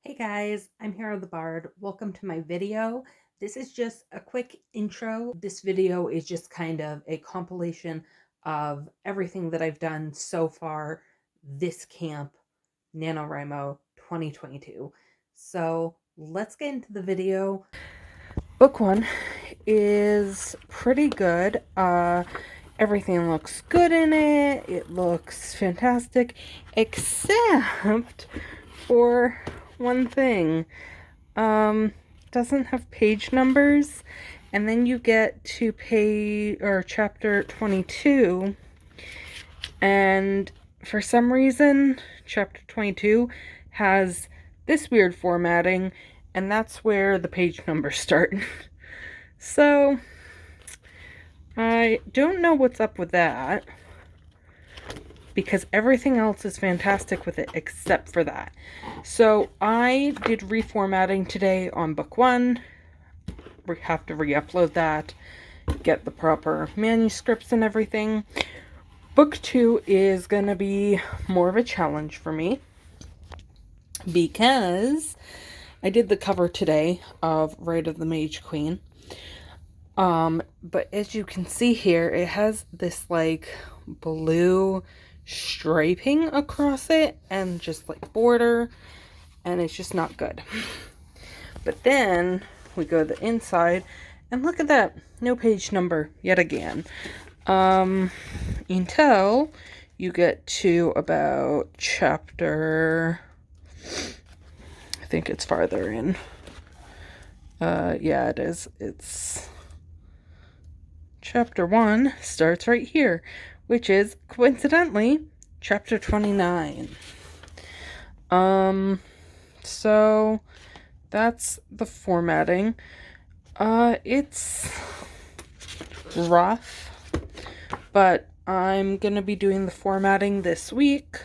Hey guys, I'm Hera the Bard. Welcome to my video. This is just a quick intro. This video is just kind of a compilation of everything that I've done so far this camp, NaNoWriMo 2022. So let's get into the video. Book one is pretty good. Everything looks good in it. It looks fantastic, except for one thing. Doesn't have page numbers, and then you get to chapter 22, and for some reason chapter 22 has this weird formatting, and that's where the page numbers start. So I don't know what's up with that, because everything else is fantastic with it except for that. So I did reformatting today on book one. We have to re-upload that, get the proper manuscripts and everything. Book two is gonna be more of a challenge for me because I did the cover today of Rite of the Mage Queen. But as you can see here, it has this like blue striping across it and just like border, and it's just not good. But then we go to the inside and look at that, no page number yet again, until you get to about chapter, I think it's farther in. Yeah, it is. It's chapter 1 starts right here, which is coincidentally chapter 29. So that's the formatting. It's rough, but I'm gonna be doing the formatting this week,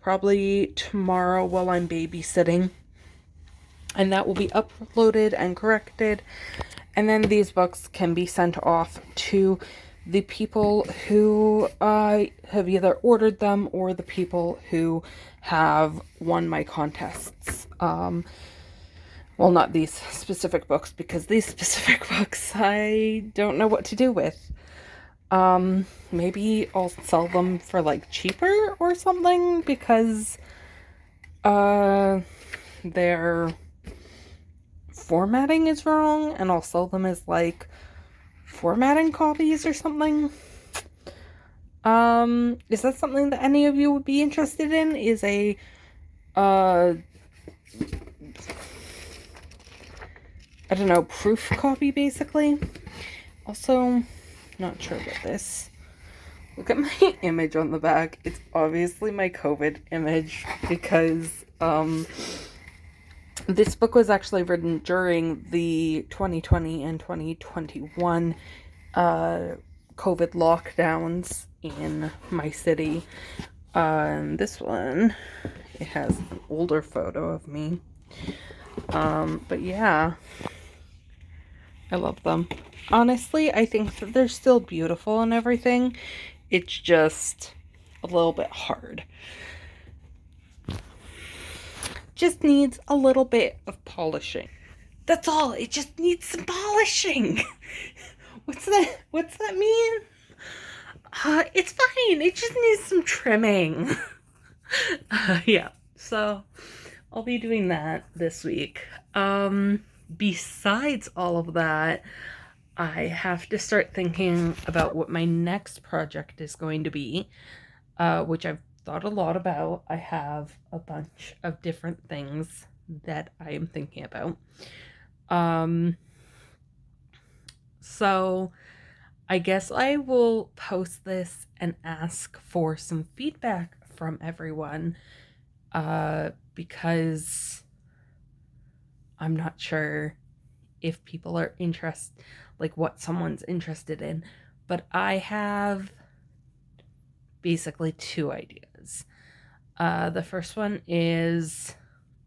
probably tomorrow while I'm babysitting, and that will be uploaded and corrected. And then these books can be sent off to the people who have either ordered them or the people who have won my contests. Well, not these specific books, because these specific books I don't know what to do with. Maybe I'll sell them for like cheaper or something, because their formatting is wrong, and I'll sell them as like formatting copies or something. Is that something that any of you would be interested in? Is a I don't know, proof copy basically. Also, not sure about this. Look at my image on the back. It's obviously my COVID image, because this book was actually written during the 2020 and 2021 COVID lockdowns in my city. And this one, it has an older photo of me. But yeah, I love them. Honestly, I think that they're still beautiful and everything. It's just a little bit hard. Just needs a little bit of polishing. That's all. It just needs some polishing. What's that mean? It's fine. It just needs some trimming. Yeah. So I'll be doing that this week. Besides all of that, I have to start thinking about what my next project is going to be, which I've thought a lot about. I have a bunch of different things that I am thinking about. So I guess I will post this and ask for some feedback from everyone, because I'm not sure if people are interested, like what someone's interested in. But I have basically two ideas. The first one is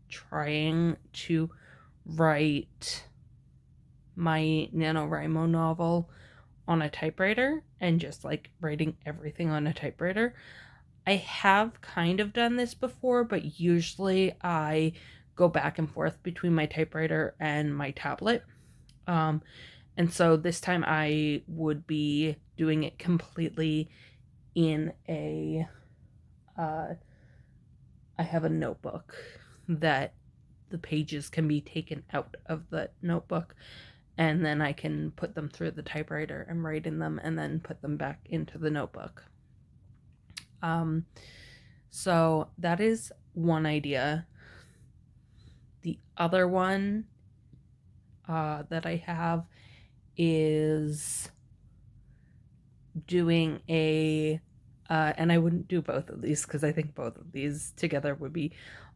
trying to write my NaNoWriMo novel on a typewriter and just like writing everything on a typewriter. I have kind of done this before, but usually I go back and forth between my typewriter and my tablet. And so this time I would be doing it completely in a, I have a notebook that the pages can be taken out of the notebook, and then I can put them through the typewriter and write in them and then put them back into the notebook. So that is one idea. The other one that I have is doing a, and I wouldn't do both of these because I think both of these together would be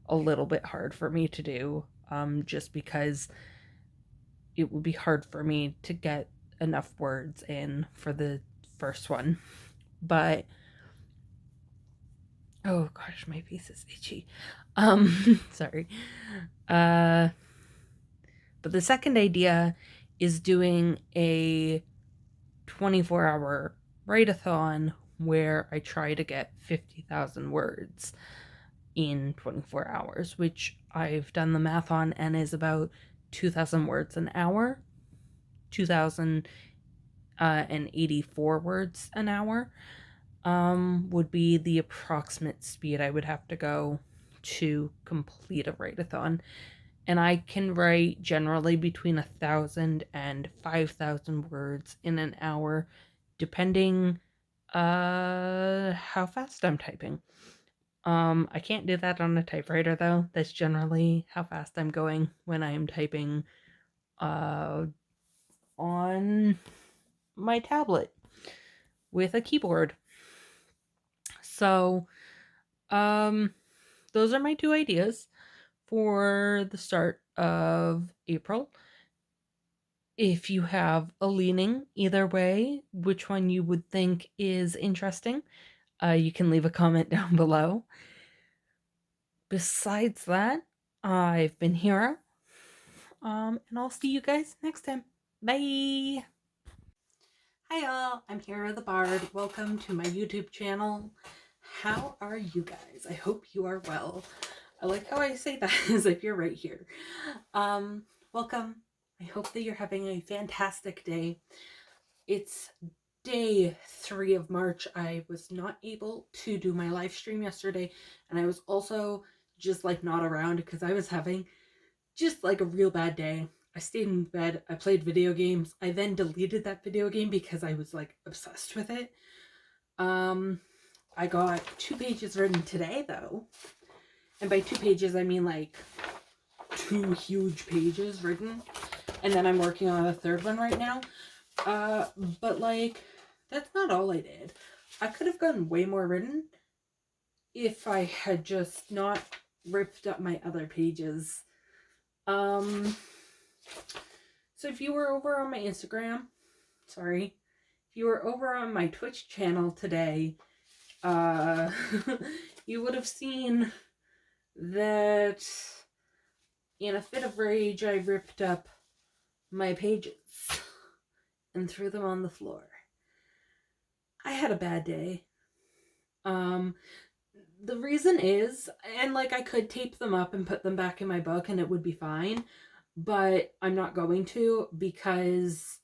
a little bit hard for me to do, just because it would be hard for me to get enough words in for the first one. But oh gosh, my face is itchy. Sorry. But the second idea is doing a 24-hour write-a-thon where I try to get 50,000 words in 24 hours, which I've done the math on and is about 2,000 words an hour, 2,084 words an hour, would be the approximate speed I would have to go to complete a write-a-thon. And I can write generally between 1,000 and 5,000 words in an hour, depending how fast I'm typing. I can't do that on a typewriter though. That's generally how fast I'm going when I am typing on my tablet with a keyboard. So, those are my two ideas for the start of April. If you have a leaning either way, which one you would think is interesting, you can leave a comment down below. Besides that, I've been Hero, and I'll see you guys next time. Bye! Hi all, I'm Hero the Bard. Welcome to my YouTube channel. How are you guys? I hope you are well. I like how I say that as if you're right here. Welcome. I hope that you're having a fantastic day. It's day 3 of March. I was not able to do my live stream yesterday, and I was also just like not around because I was having just like a real bad day. I stayed in bed, I played video games. I then deleted that video game because I was like obsessed with it. I got 2 pages written today though. And by 2 pages, I mean like 2 huge pages written. And then I'm working on a 3rd one right now. But like, that's not all I did. I could have gotten way more written if I had just not ripped up my other pages. So if you were over on my Instagram, if you were over on my Twitch channel today, you would have seen that in a fit of rage, I ripped up my pages and threw them on the floor. I had a bad day. The reason is, and like I could tape them up and put them back in my book and it would be fine, but I'm not going to because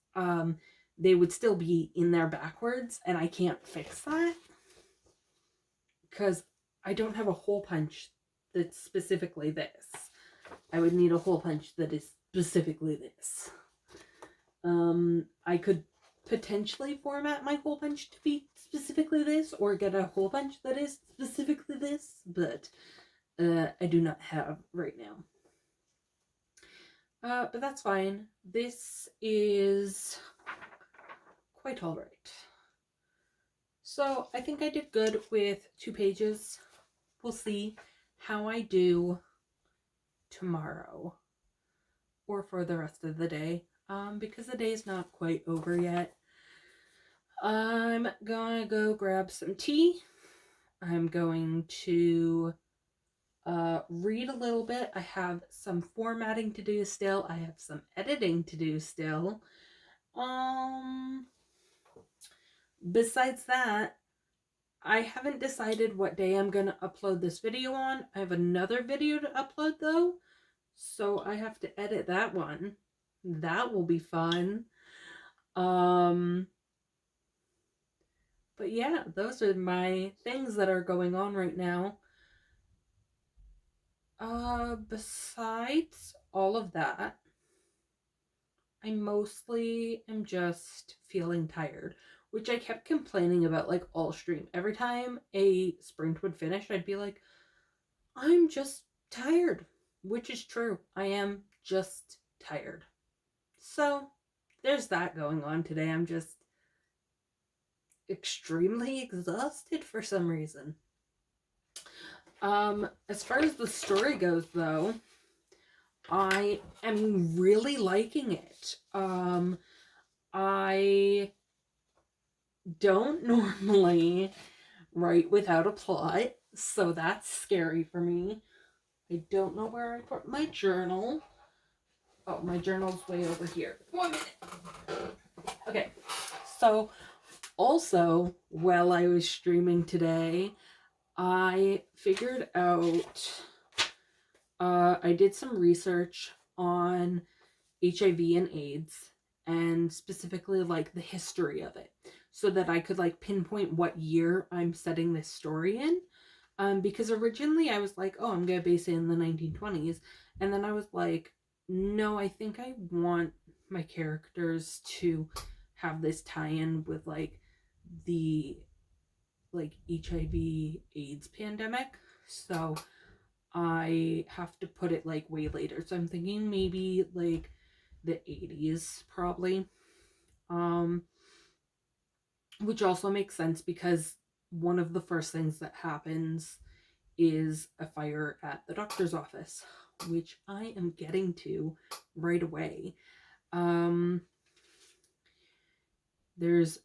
they would still be in there backwards and I can't fix that because I don't have a hole punch that's specifically this. I would need a hole punch that is specifically this. I could potentially format my hole punch to be specifically this or get a hole punch that is specifically this, but I do not have right now. But that's fine. This is quite all right. So I think I did good with 2 pages. We'll see how I do tomorrow or for the rest of the day, because the day is not quite over yet. I'm gonna go grab some tea. I'm going to read a little bit. I have some formatting to do still. I have some editing to do still. Besides that, I haven't decided what day I'm gonna upload this video on. I have another video to upload though, So I have to edit that one. That will be fun. But yeah, those are my things that are going on right now. Besides all of that, I mostly am just feeling tired, which I kept complaining about like all stream. Every time a sprint would finish, I'd be like, I'm just tired, which is true. I am just tired. So there's that going on today. I'm just extremely exhausted for some reason. As far as the story goes though, I am really liking it. I don't normally write without a plot, so that's scary for me. I don't know where I put my journal. Oh, my journal's way over here. 1 minute. Okay, so also, while I was streaming today, I figured out, I did some research on HIV and AIDS, and specifically like the history of it, so that I could like pinpoint what year I'm setting this story in. Because originally I was like, oh, I'm gonna base it in the 1920s, and then I was like, no, I think I want my characters to have this tie-in with like the like HIV AIDS pandemic. So I have to put it like way later. So I'm thinking maybe like the 80s probably. Um which also makes sense because one of the first things that happens is a fire at the doctor's office, which I am getting to right away. Um there's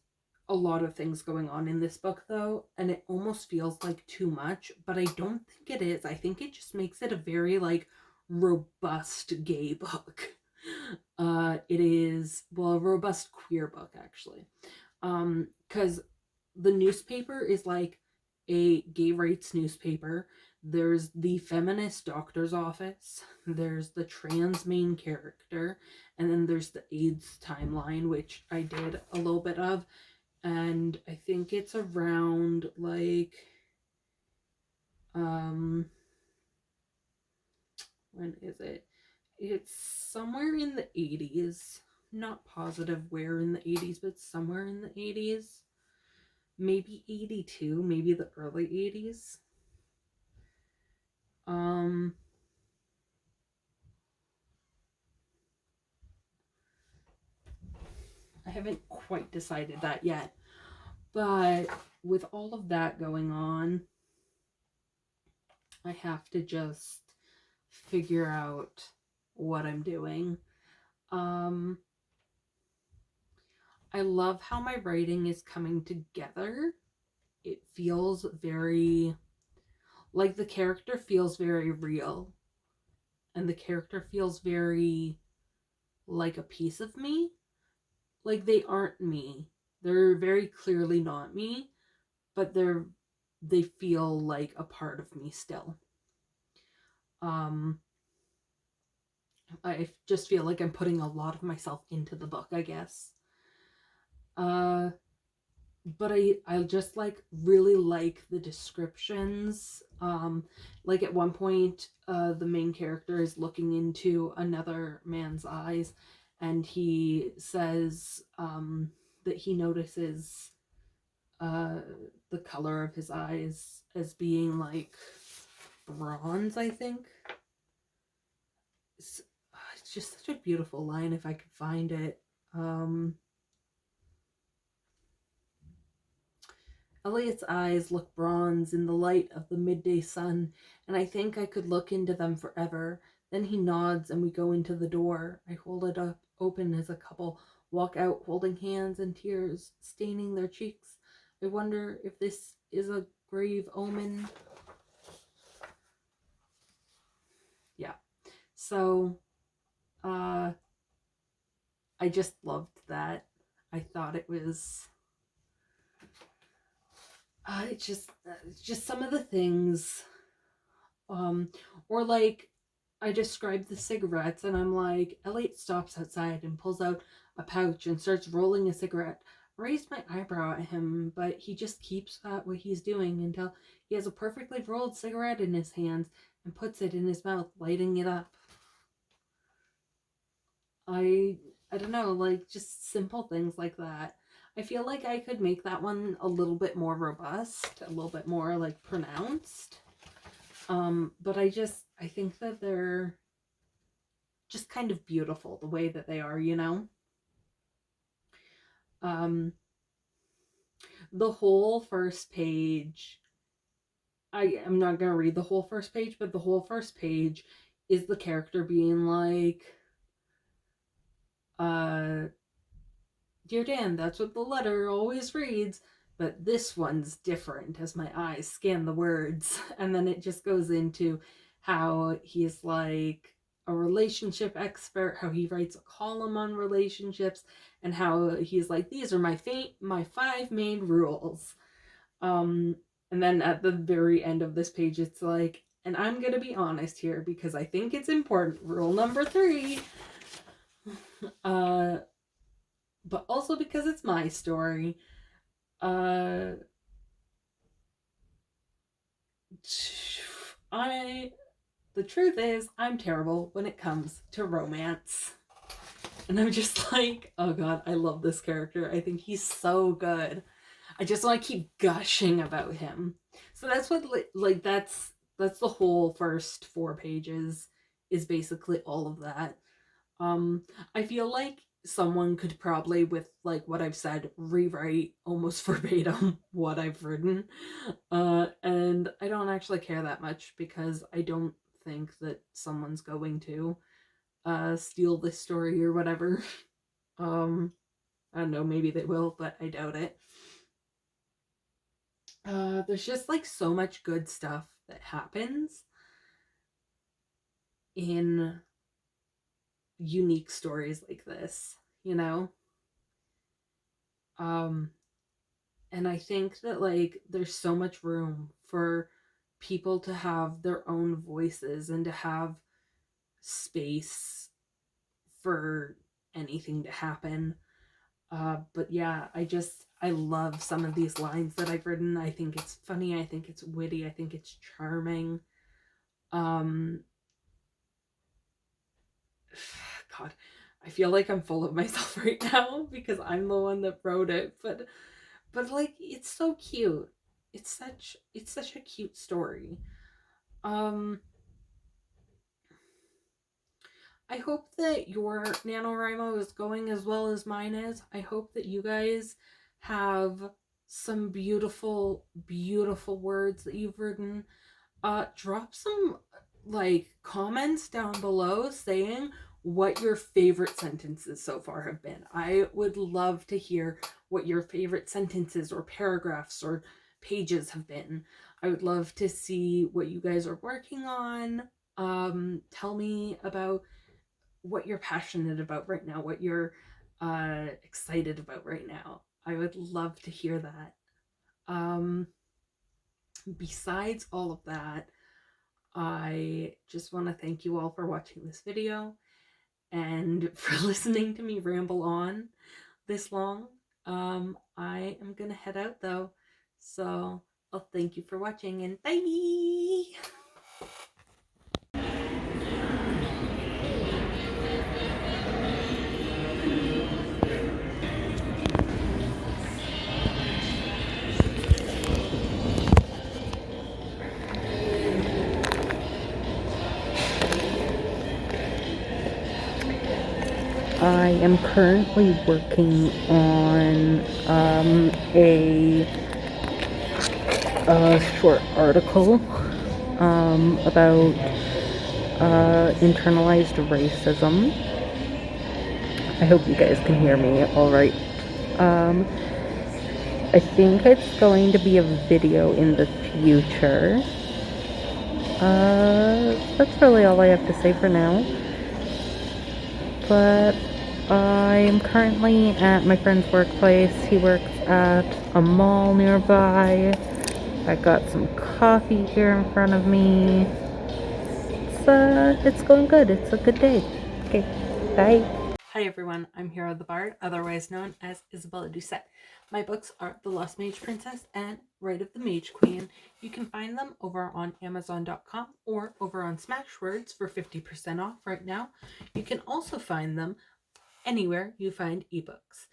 a lot of things going on in this book though, and it almost feels like too much, but I don't think it is. I think it just makes it a very like robust gay book. It is, well, a robust queer book actually. Because the newspaper is like a gay rights newspaper. There's the feminist doctor's office, there's the trans main character, and then there's the AIDS timeline, which I did a little bit of. And I think it's around like, when is it? It's somewhere in the 80s. Not positive where in the 80s, but somewhere in the 80s. Maybe 82, maybe the early 80s. I haven't quite decided that yet. But with all of that going on, I have to just figure out what I'm doing. I love how my writing is coming together. It feels very, like the character feels very real. And the character feels very like a piece of me. Like they aren't me. They're very clearly not me, but they feel like a part of me still. I just feel like I'm putting a lot of myself into the book, I guess. But I just like really like the descriptions. Like at one point, the main character is looking into another man's eyes, and he says that he notices the color of his eyes as being like bronze, I think. It's just such a beautiful line if I could find it. Elliot's eyes look bronze in the light of the midday sun, and I think I could look into them forever. Then he nods and we go into the door. I hold it up open as a couple walk out holding hands and tears staining their cheeks. I wonder if this is a grave omen. Yeah. So, I just loved that. I thought it was it's just some of the things, or like I described the cigarettes, and I'm like, Elliot stops outside and pulls out a pouch and starts rolling a cigarette. I raised my eyebrow at him, but he just keeps at what he's doing until he has a perfectly rolled cigarette in his hands and puts it in his mouth, lighting it up. I don't know, like just simple things like that. I feel like I could make that one a little bit more robust, a little bit more like pronounced. But I think that they're just kind of beautiful the way that they are, you know? Um, the whole first page, I am not going to read the whole first page, but the whole first page is the character being like, Dear Dan, that's what the letter always reads, but this one's different as my eyes scan the words. And then it just goes into how he's like a relationship expert, how he writes a column on relationships, and how he's like, these are my 5 main rules. And then at the very end of this page, it's like, and I'm going to be honest here because I think it's important. Rule number 3. But also because it's my story. The truth is, I'm terrible when it comes to romance. And I'm just like, oh god, I love this character. I think he's so good. I just want to keep gushing about him. So that's what, like, that's the whole first 4 pages is basically all of that. I feel like someone could probably, with like what I've said, rewrite almost verbatim what I've written. And I don't actually care that much because I don't think that someone's going to steal this story or whatever. I don't know, maybe they will, but I doubt it. There's just like so much good stuff that happens in unique stories like this, you know? And I think that like there's so much room for people to have their own voices and to have space for anything to happen. But yeah, I love some of these lines that I've written. I think it's funny, I think it's witty, I think it's charming. God, I feel like I'm full of myself right now because I'm the one that wrote it, but like it's so cute. It's such a cute story. I hope that your NaNoWriMo is going as well as mine is. I hope that you guys have some beautiful, beautiful words that you've written. Drop some like comments down below saying what your favorite sentences so far have been. I would love to hear what your favorite sentences or paragraphs or pages have been. I would love to see what you guys are working on. Tell me about what you're passionate about right now, what you're excited about right now. I would love to hear that. Besides all of that, I just want to thank you all for watching this video and for listening to me ramble on this long. I am gonna head out though, so I'll thank you for watching and bye! I am currently working on a short article about internalized racism. I hope you guys can hear me all right. I think it's going to be a video in the future. That's really all I have to say for now. But I'm currently at my friend's workplace. He works at a mall nearby. I got some coffee here in front of me. it's going good. It's a good day. Okay, bye. Hi everyone, I'm Hero the Bard, otherwise known as Isabella Doucette. My books are The Lost Mage Princess and Rite of the Mage Queen. You can find them over on Amazon.com or over on Smashwords for 50% off right now. You can also find them anywhere you find ebooks.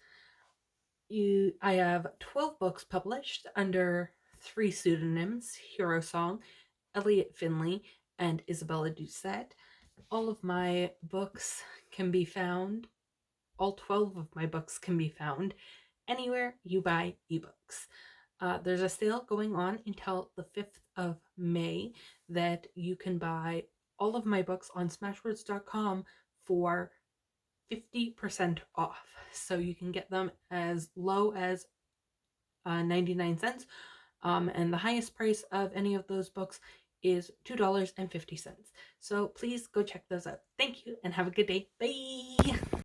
I have 12 books published under 3 pseudonyms: Hero Song, Elliot Finley, and Isabella Doucette. All of my books can be found, all 12 of my books can be found anywhere you buy ebooks. There's a sale going on until the 5th of May that you can buy all of my books on smashwords.com for 50% off. So you can get them as low as 99 cents. And the highest price of any of those books is $2.50. So please go check those out. Thank you and have a good day. Bye.